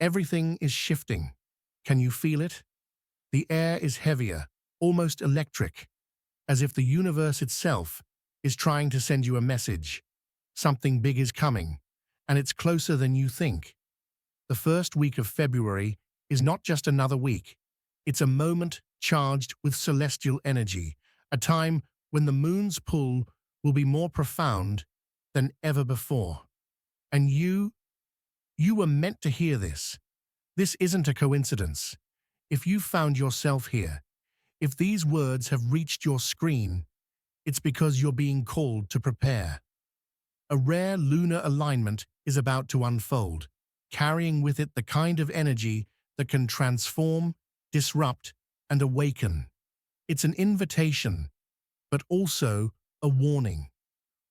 Everything is shifting. Can you feel it? The air is heavier, almost electric, as if the universe itself is trying to send you a message. Something big is coming, and it's closer than you think. The first week of February is not just another week. It's a moment charged with celestial energy, a time when the moon's pull will be more profound than ever before. And you were meant to hear this. This isn't a coincidence. If you found yourself here, if these words have reached your screen, it's because you're being called to prepare. A rare lunar alignment is about to unfold, carrying with it the kind of energy that can transform, disrupt, and awaken. It's an invitation, but also a warning.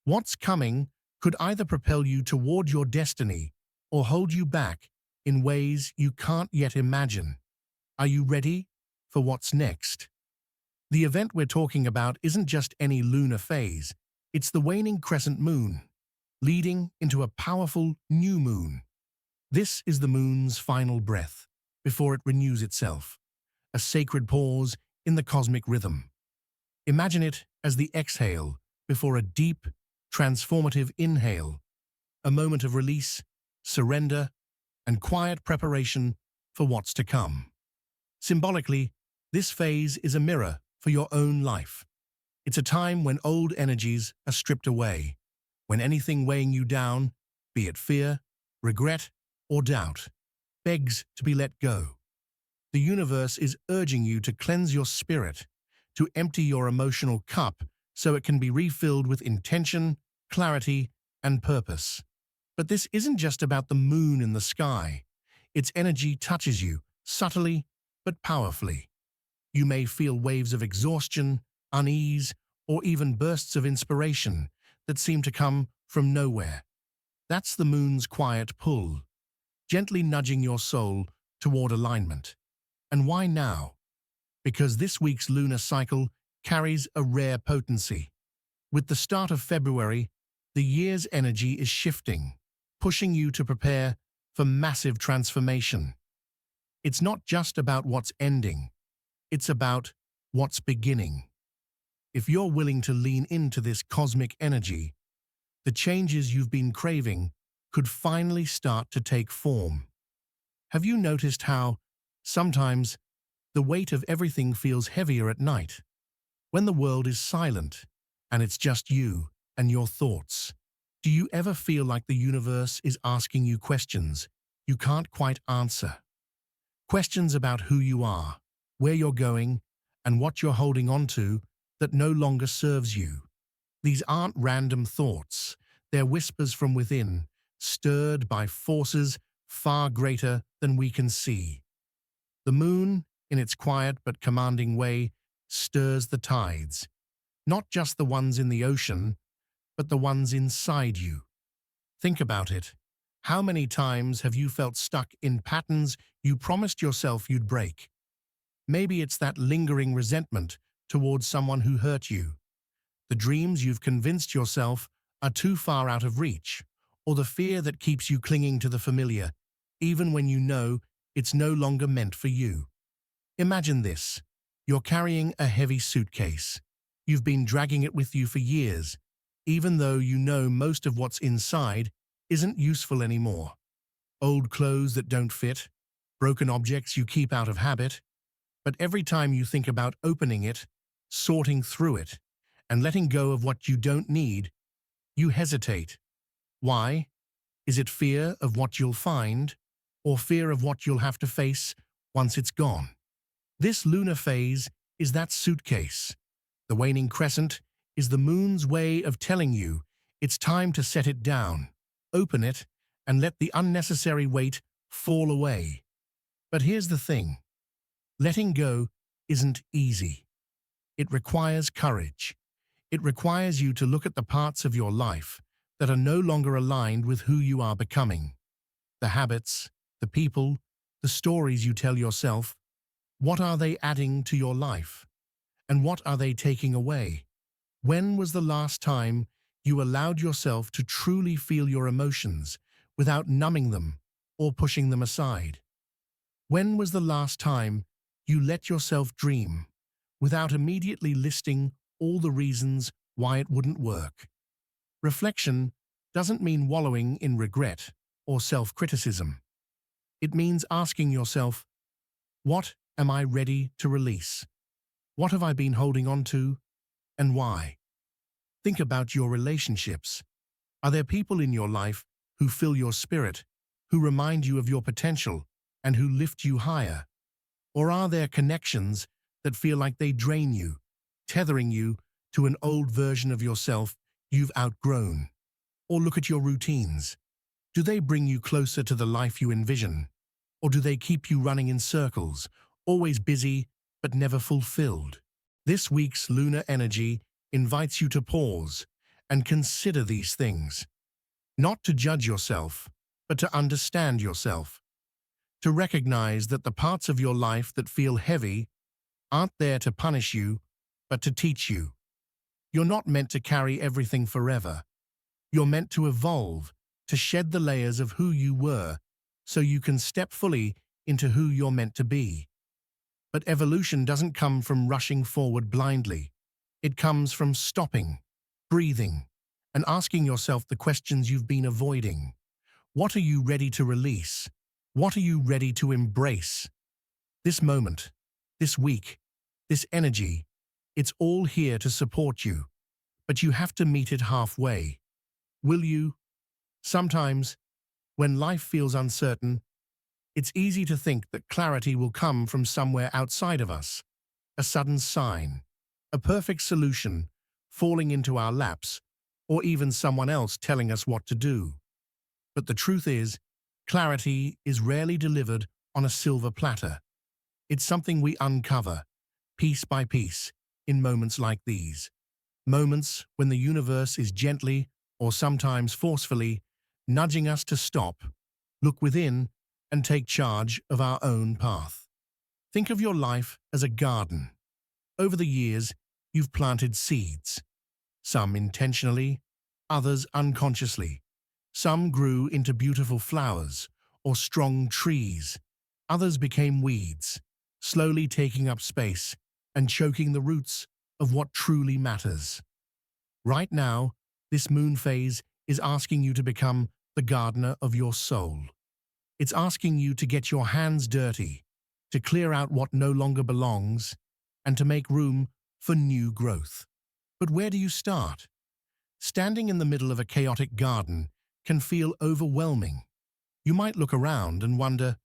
What's coming could either propel you toward your destiny or hold you back in ways you can't yet imagine. Are you ready for what's next? The event we're talking about isn't just any lunar phase. It's the waning crescent moon, leading into a powerful new moon. This is the moon's final breath before it renews itself, a sacred pause in the cosmic rhythm. Imagine it as the exhale before a deep, transformative inhale, a moment of release, surrender, and quiet preparation for what's to come. Symbolically, this phase is a mirror for your own life. It's a time when old energies are stripped away, when anything weighing you down, be it fear, regret, or doubt, begs to be let go. The universe is urging you to cleanse your spirit, to empty your emotional cup so it can be refilled with intention, clarity, and purpose. But this isn't just about the moon in the sky. Its energy touches you, subtly but powerfully. You may feel waves of exhaustion, unease, or even bursts of inspiration that seem to come from nowhere. That's the moon's quiet pull, gently nudging your soul toward alignment. And why now? Because this week's lunar cycle carries a rare potency. With the start of February, the year's energy is shifting, pushing you to prepare for massive transformation. It's not just about what's ending, it's about what's beginning. If you're willing to lean into this cosmic energy, the changes you've been craving could finally start to take form. Have you noticed how, sometimes, the weight of everything feels heavier at night? When the world is silent, and it's just you and your thoughts, do you ever feel like the universe is asking you questions you can't quite answer? Questions about who you are, where you're going, and what you're holding on to that no longer serves you. These aren't random thoughts. They're whispers from within, stirred by forces far greater than we can see. The moon, in its quiet but commanding way, stirs the tides, not just the ones in the ocean, but the ones inside you. Think about it. How many times have you felt stuck in patterns you promised yourself you'd break? Maybe it's that lingering resentment towards someone who hurt you, the dreams you've convinced yourself are too far out of reach, or the fear that keeps you clinging to the familiar, even when you know it's no longer meant for you. Imagine this. You're carrying a heavy suitcase. You've been dragging it with you for years, even though you know most of what's inside isn't useful anymore. Old clothes that don't fit, broken objects you keep out of habit. But every time you think about opening it, sorting through it, and letting go of what you don't need, you hesitate. Why? Is it fear of what you'll find, or fear of what you'll have to face once it's gone? This lunar phase is that suitcase. The waning crescent is the moon's way of telling you it's time to set it down, open it, and let the unnecessary weight fall away. But here's the thing. Letting go isn't easy. It requires courage. It requires you to look at the parts of your life that are no longer aligned with who you are becoming. The habits, the people, the stories you tell yourself. What are they adding to your life? And what are they taking away? When was the last time you allowed yourself to truly feel your emotions without numbing them or pushing them aside? When was the last time you let yourself dream without immediately listing all the reasons why it wouldn't work? Reflection doesn't mean wallowing in regret or self-criticism. It means asking yourself, what am I ready to release? What have I been holding on to, and why? Think about your relationships. Are there people in your life who fill your spirit, who remind you of your potential, and who lift you higher? Or are there connections that feel like they drain you, tethering you to an old version of yourself you've outgrown? Or look at your routines. Do they bring you closer to the life you envision? Or do they keep you running in circles, always busy but never fulfilled? This week's lunar energy invites you to pause and consider these things. Not to judge yourself, but to understand yourself. To recognize that the parts of your life that feel heavy aren't there to punish you, but to teach you. You're not meant to carry everything forever. You're meant to evolve, to shed the layers of who you were, so you can step fully into who you're meant to be. But evolution doesn't come from rushing forward blindly. It comes from stopping, breathing, and asking yourself the questions you've been avoiding. What are you ready to release? What are you ready to embrace? This moment, this week, this energy, it's all here to support you. But you have to meet it halfway. Will you? Sometimes, when life feels uncertain, it's easy to think that clarity will come from somewhere outside of us. A sudden sign, a perfect solution falling into our laps, or even someone else telling us what to do. But the truth is, clarity is rarely delivered on a silver platter. It's something we uncover, piece by piece, in moments like these. Moments when the universe is gently, or sometimes forcefully, nudging us to stop, look within, and take charge of our own path. Think of your life as a garden. Over the years, you've planted seeds. Some intentionally, others unconsciously. Some grew into beautiful flowers or strong trees. Others became weeds, slowly taking up space and choking the roots of what truly matters. Right now, this moon phase is asking you to become the gardener of your soul. It's asking you to get your hands dirty, to clear out what no longer belongs, and to make room for new growth. But where do you start? Standing in the middle of a chaotic garden can feel overwhelming. You might look around and wonder,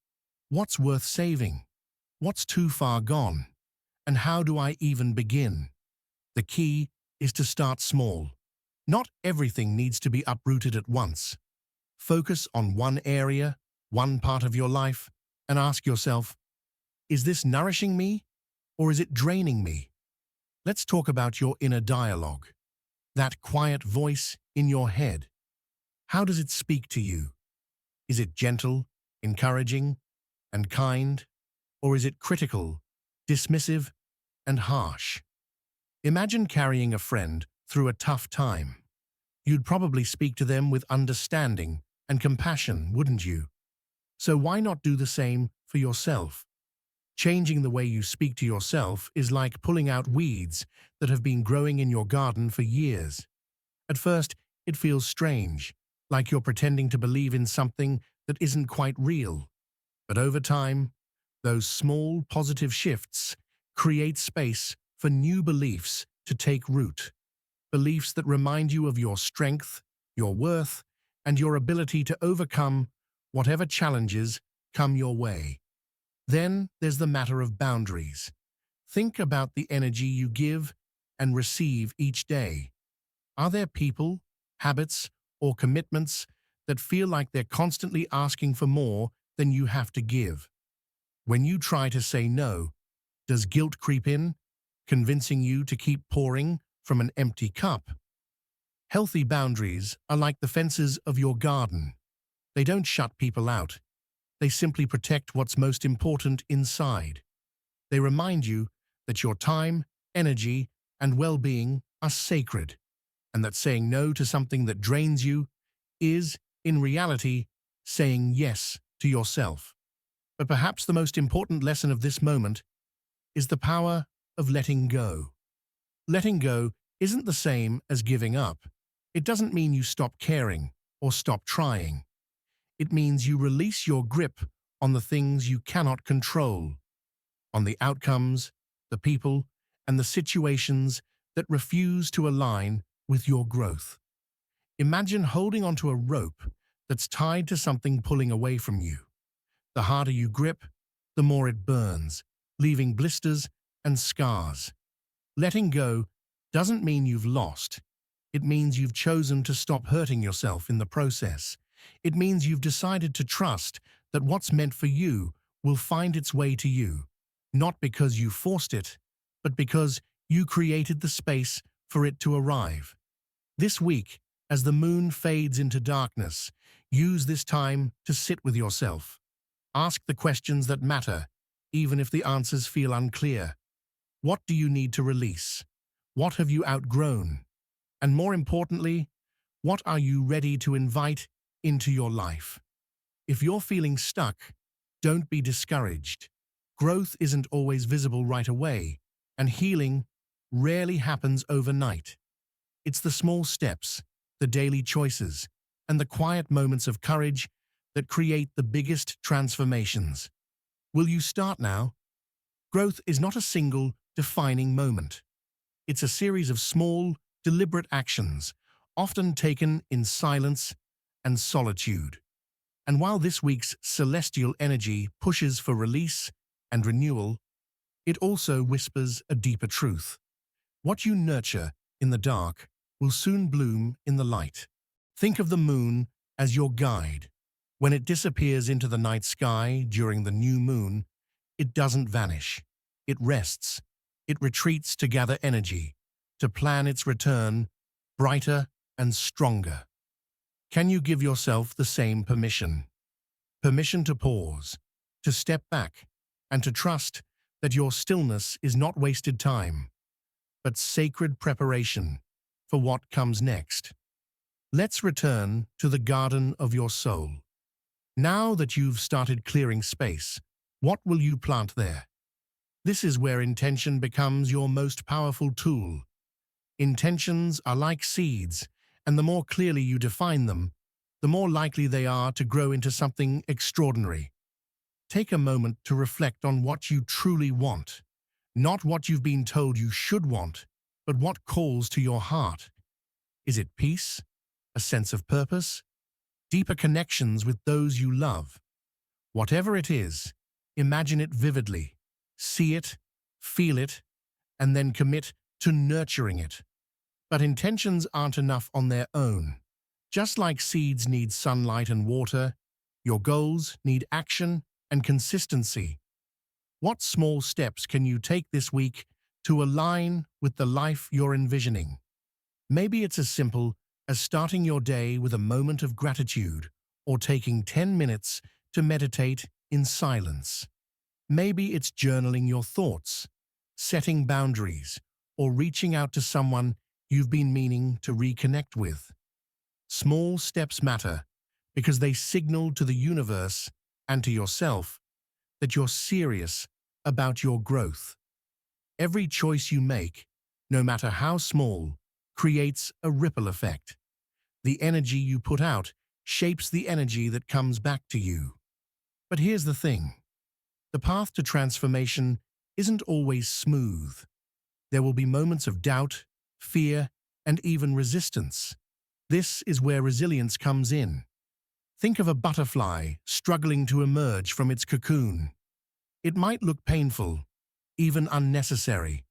what's worth saving? What's too far gone? And how do I even begin? The key is to start small. Not everything needs to be uprooted at once. Focus on one area, one part of your life, and ask yourself, is this nourishing me or is it draining me? Let's talk about your inner dialogue, that quiet voice in your head. How does it speak to you? Is it gentle, encouraging, and kind, or is it critical, dismissive, and harsh? Imagine carrying a friend through a tough time. You'd probably speak to them with understanding and compassion, wouldn't you? So why not do the same for yourself? Changing the way you speak to yourself is like pulling out weeds that have been growing in your garden for years. At first, it feels strange, like you're pretending to believe in something that isn't quite real. But over time, those small positive shifts create space for new beliefs to take root. Beliefs that remind you of your strength, your worth, and your ability to overcome whatever challenges come your way. Then there's the matter of boundaries. Think about the energy you give and receive each day. Are there people, habits, or commitments that feel like they're constantly asking for more than you have to give? When you try to say no, does guilt creep in, convincing you to keep pouring from an empty cup? Healthy boundaries are like the fences of your garden. They don't shut people out. They simply protect what's most important inside. They remind you that your time, energy, and well-being are sacred, and that saying no to something that drains you is, in reality, saying yes to yourself. But perhaps the most important lesson of this moment is the power of letting go. Letting go isn't the same as giving up. It doesn't mean you stop caring or stop trying. It means you release your grip on the things you cannot control, on the outcomes, the people, and the situations that refuse to align with your growth. Imagine holding onto a rope that's tied to something pulling away from you. The harder you grip, the more it burns, leaving blisters and scars. Letting go doesn't mean you've lost. It means you've chosen to stop hurting yourself in the process. It means you've decided to trust that what's meant for you will find its way to you, not because you forced it, but because you created the space for it to arrive. This week, as the moon fades into darkness, use this time to sit with yourself. Ask the questions that matter, even if the answers feel unclear. What do you need to release? What have you outgrown? And more importantly, what are you ready to invite into your life? If you're feeling stuck, don't be discouraged. Growth isn't always visible right away, and healing rarely happens overnight. It's the small steps, the daily choices, and the quiet moments of courage that create the biggest transformations. Will you start now? Growth is not a single, defining moment. It's a series of small, deliberate actions, often taken in silence and solitude. And while this week's celestial energy pushes for release and renewal, it also whispers a deeper truth. What you nurture in the dark will soon bloom in the light. Think of the moon as your guide. When it disappears into the night sky during the new moon, it doesn't vanish. It rests. It retreats to gather energy, to plan its return, brighter and stronger. Can you give yourself the same permission? Permission to pause, to step back, and to trust that your stillness is not wasted time, but sacred preparation for what comes next. Let's return to the garden of your soul. Now that you've started clearing space, what will you plant there? This is where intention becomes your most powerful tool. Intentions are like seeds, and the more clearly you define them, the more likely they are to grow into something extraordinary. Take a moment to reflect on what you truly want, not what you've been told you should want, but what calls to your heart. Is it peace? A sense of purpose? Deeper connections with those you love? Whatever it is, imagine it vividly, see it, feel it, and then commit to nurturing it. But intentions aren't enough on their own. Just like seeds need sunlight and water, your goals need action and consistency. What small steps can you take this week to align with the life you're envisioning? Maybe it's as simple as starting your day with a moment of gratitude or taking 10 minutes to meditate in silence. Maybe it's journaling your thoughts, setting boundaries, or reaching out to someone you've been meaning to reconnect with. Small steps matter because they signal to the universe and to yourself that you're serious about your growth. Every choice you make, no matter how small, creates a ripple effect. The energy you put out shapes the energy that comes back to you. But here's the thing. The path to transformation isn't always smooth. There will be moments of doubt, fear, and even resistance. This is where resilience comes in. Think of a butterfly struggling to emerge from its cocoon. It might look painful, even unnecessary,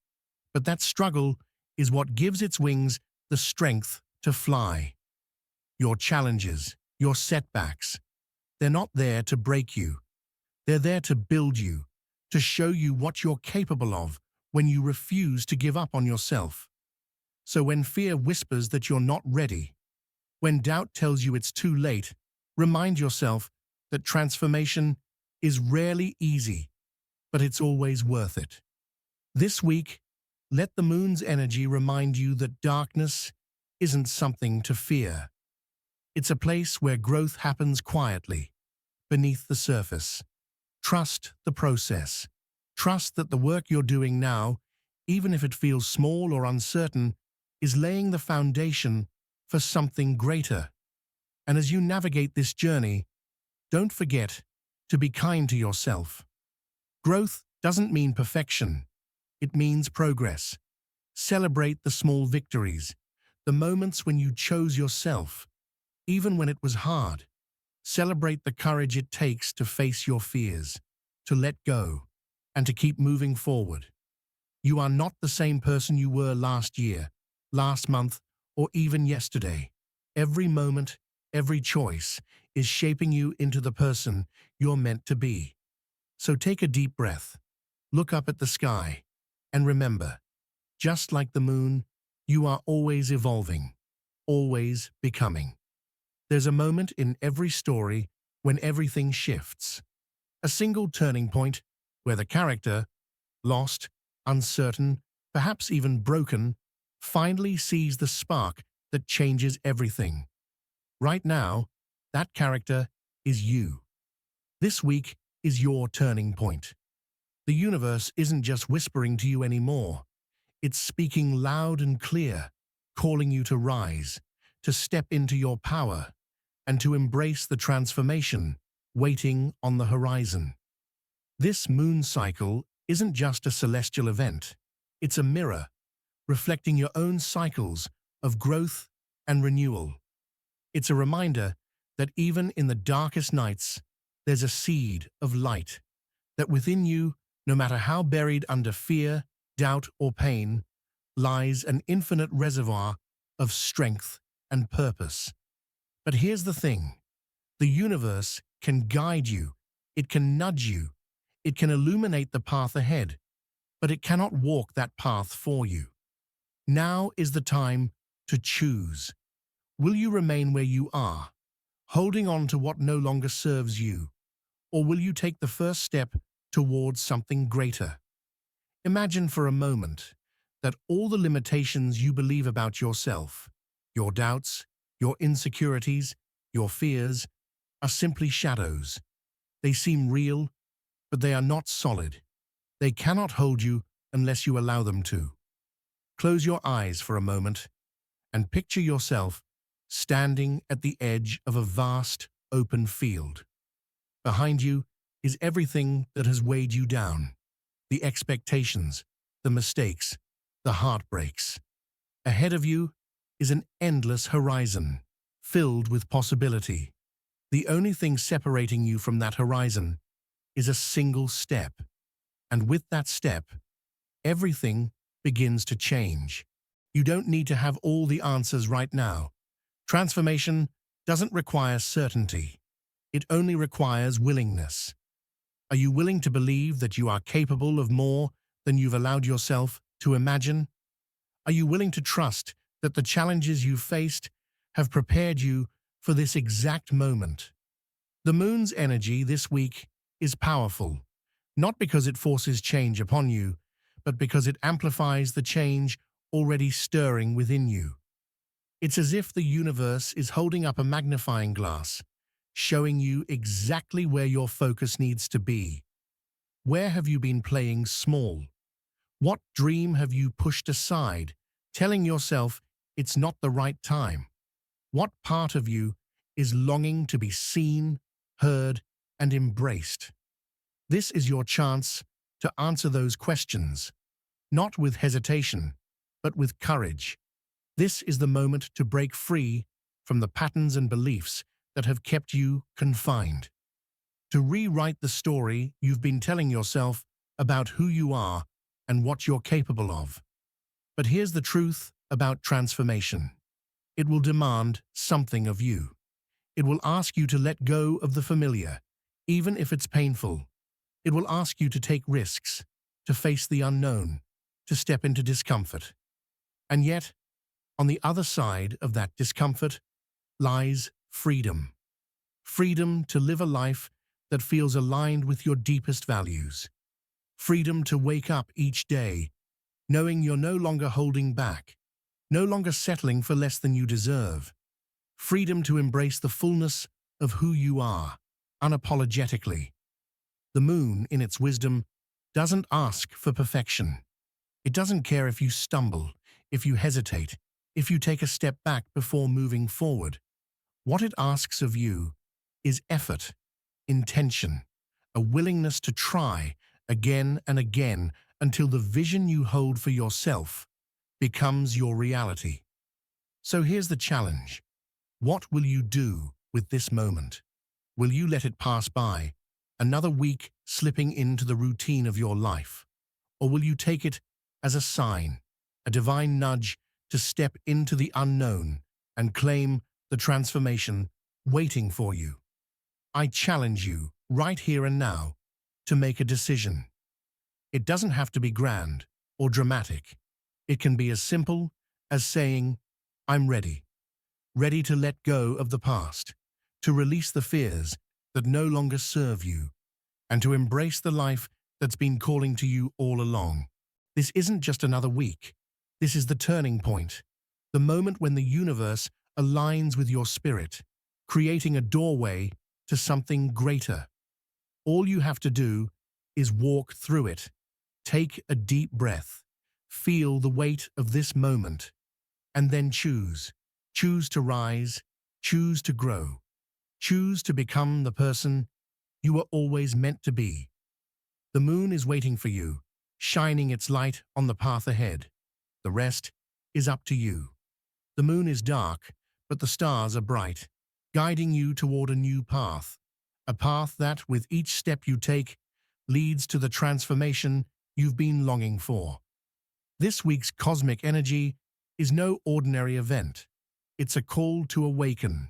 but that struggle is what gives its wings the strength to fly. Your challenges, your setbacks, they're not there to break you. They're there to build you, to show you what you're capable of when you refuse to give up on yourself. So when fear whispers that you're not ready, when doubt tells you it's too late, remind yourself that transformation is rarely easy, but it's always worth it. This week, let the moon's energy remind you that darkness isn't something to fear. It's a place where growth happens quietly, beneath the surface. Trust the process. Trust that the work you're doing now, even if it feels small or uncertain, is laying the foundation for something greater. And as you navigate this journey, don't forget to be kind to yourself. Growth doesn't mean perfection. It means progress. Celebrate the small victories, the moments when you chose yourself, even when it was hard. Celebrate the courage it takes to face your fears, to let go, and to keep moving forward. You are not the same person you were last year, last month, or even yesterday. Every moment, every choice is shaping you into the person you're meant to be. So take a deep breath, look up at the sky, and remember, just like the moon, you are always evolving, always becoming. There's a moment in every story when everything shifts. A single turning point where the character, lost, uncertain, perhaps even broken, finally sees the spark that changes everything. Right now, that character is you. This week is your turning point. The universe isn't just whispering to you anymore. It's speaking loud and clear, calling you to rise, to step into your power, and to embrace the transformation waiting on the horizon. This moon cycle isn't just a celestial event. It's a mirror, reflecting your own cycles of growth and renewal. It's a reminder that even in the darkest nights, there's a seed of light, that within you, no matter how buried under fear, doubt, or pain, lies an infinite reservoir of strength and purpose. But here's the thing. The universe can guide you, it can nudge you, it can illuminate the path ahead, but it cannot walk that path for you. Now is the time to choose. Will you remain where you are, holding on to what no longer serves you, or will you take the first step towards something greater? Imagine for a moment that all the limitations you believe about yourself, your doubts, your insecurities, your fears, are simply shadows. They seem real, but they are not solid. They cannot hold you unless you allow them to. Close your eyes for a moment and picture yourself standing at the edge of a vast, open field. Behind you is everything that has weighed you down. The expectations, the mistakes, the heartbreaks. Ahead of you is an endless horizon, filled with possibility. The only thing separating you from that horizon is a single step. And with that step, everything begins to change. You don't need to have all the answers right now. Transformation doesn't require certainty. It only requires willingness. Are you willing to believe that you are capable of more than you've allowed yourself to imagine? Are you willing to trust that the challenges you've faced have prepared you for this exact moment? The moon's energy this week is powerful, not because it forces change upon you, but because it amplifies the change already stirring within you. It's as if the universe is holding up a magnifying glass, showing you exactly where your focus needs to be. Where have you been playing small? What dream have you pushed aside, telling yourself it's not the right time? What part of you is longing to be seen, heard, and embraced? This is your chance to answer those questions, not with hesitation, but with courage. This is the moment to break free from the patterns and beliefs that have kept you confined. To rewrite the story you've been telling yourself about who you are and what you're capable of. But here's the truth about transformation. It will demand something of you. It will ask you to let go of the familiar, even if it's painful. It will ask you to take risks, to face the unknown, to step into discomfort. And yet, on the other side of that discomfort lies freedom. Freedom to live a life that feels aligned with your deepest values. Freedom to wake up each day knowing you're no longer holding back, no longer settling for less than you deserve. Freedom to embrace the fullness of who you are, unapologetically. The moon, in its wisdom, doesn't ask for perfection. It doesn't care if you stumble, if you hesitate, if you take a step back before moving forward. What it asks of you is effort, intention, a willingness to try again and again until the vision you hold for yourself becomes your reality. So here's the challenge. What will you do with this moment? Will you let it pass by, another week slipping into the routine of your life? Or will you take it as a sign, a divine nudge to step into the unknown and claim the transformation waiting for you? I challenge you, right here and now, to make a decision. It doesn't have to be grand or dramatic. It can be as simple as saying, I'm ready. Ready to let go of the past, to release the fears that no longer serve you, and to embrace the life that's been calling to you all along. This isn't just another week. This is the turning point, the moment when the universe aligns with your spirit, creating a doorway to something greater. All you have to do is walk through it. Take a deep breath, feel the weight of this moment, and then choose. Choose to rise, choose to grow, choose to become the person you were always meant to be. The moon is waiting for you, shining its light on the path ahead. The rest is up to you. The moon is dark, but the stars are bright, guiding you toward a new path, a path that, with each step you take, leads to the transformation you've been longing for. This week's cosmic energy is no ordinary event. It's a call to awaken,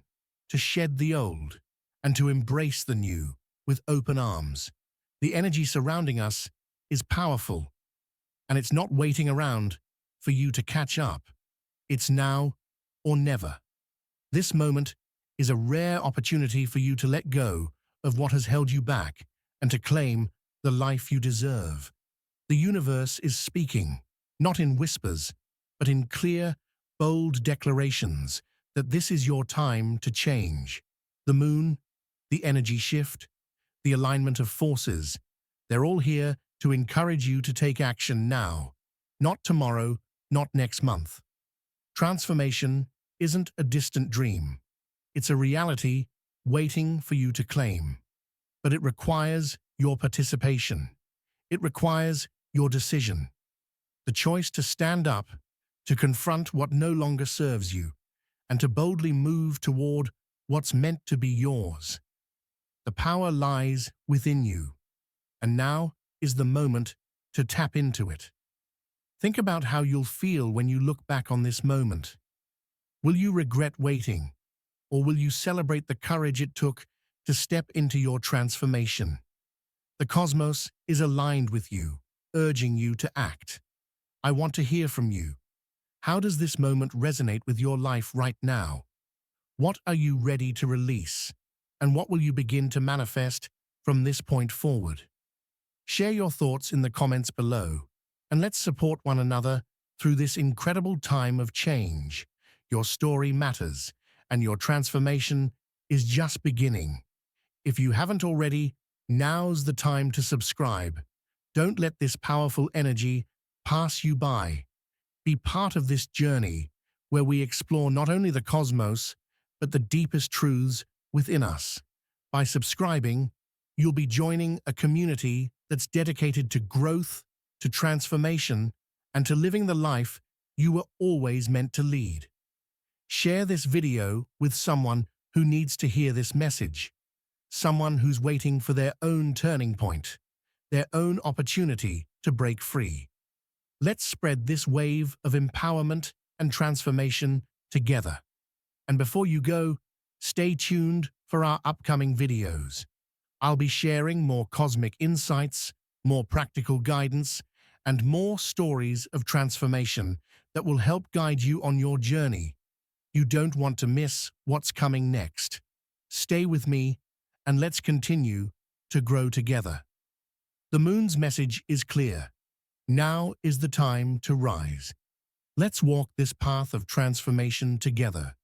to shed the old, and to embrace the new with open arms. The energy surrounding us is powerful, and it's not waiting around for you to catch up. It's now or never. This moment is a rare opportunity for you to let go of what has held you back and to claim the life you deserve. The universe is speaking, not in whispers, but in clear, bold declarations that this is your time to change. The moon, the energy shift, the alignment of forces, they're all here to encourage you to take action now, not tomorrow, not next month. Transformation isn't a distant dream. It's a reality waiting for you to claim. But it requires your participation. It requires your decision. The choice to stand up, to confront what no longer serves you, and to boldly move toward what's meant to be yours. The power lies within you, and now is the moment to tap into it. Think about how you'll feel when you look back on this moment. Will you regret waiting, or will you celebrate the courage it took to step into your transformation? The cosmos is aligned with you, urging you to act. I want to hear from you. How does this moment resonate with your life right now? What are you ready to release? And what will you begin to manifest from this point forward? Share your thoughts in the comments below, and let's support one another through this incredible time of change. Your story matters, and your transformation is just beginning. If you haven't already, now's the time to subscribe. Don't let this powerful energy pass you by. Be part of this journey where we explore not only the cosmos, but the deepest truths within us. By subscribing, you'll be joining a community that's dedicated to growth, to transformation, and to living the life you were always meant to lead. Share this video with someone who needs to hear this message, someone who's waiting for their own turning point, their own opportunity to break free. Let's spread this wave of empowerment and transformation together. And before you go, stay tuned for our upcoming videos. I'll be sharing more cosmic insights, more practical guidance, and more stories of transformation that will help guide you on your journey. You don't want to miss what's coming next. Stay with me, and let's continue to grow together. The moon's message is clear. Now is the time to rise. Let's walk this path of transformation together.